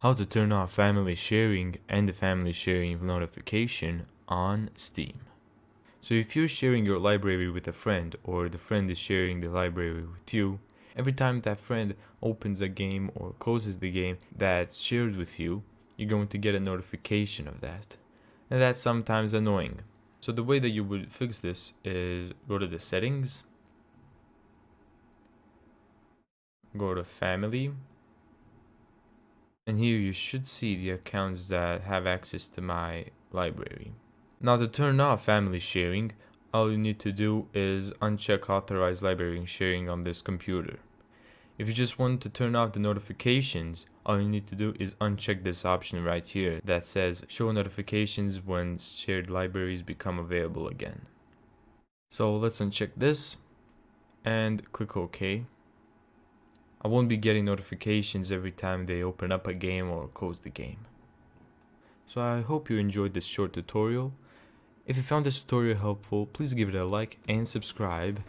How to turn off family sharing and the family sharing notification on Steam. So if you're sharing your library with a friend, or the friend is sharing the library with you, every time that friend opens a game or closes the game that's shared with you, you're going to get a notification of that. And that's sometimes annoying. So the way that you would fix this is go to the settings, go to family, and here you should see the accounts that have access to my library. Now to turn off family sharing, all you need to do is uncheck authorized library sharing on this computer. If you just want to turn off the notifications, all you need to do is uncheck this option right here that says show notifications when shared libraries become available again. So let's uncheck this and click OK. I won't be getting notifications every time they open up a game or close the game. So I hope you enjoyed this short tutorial. If you found this tutorial helpful, please give it a like and subscribe.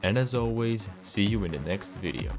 And as always, see you in the next video.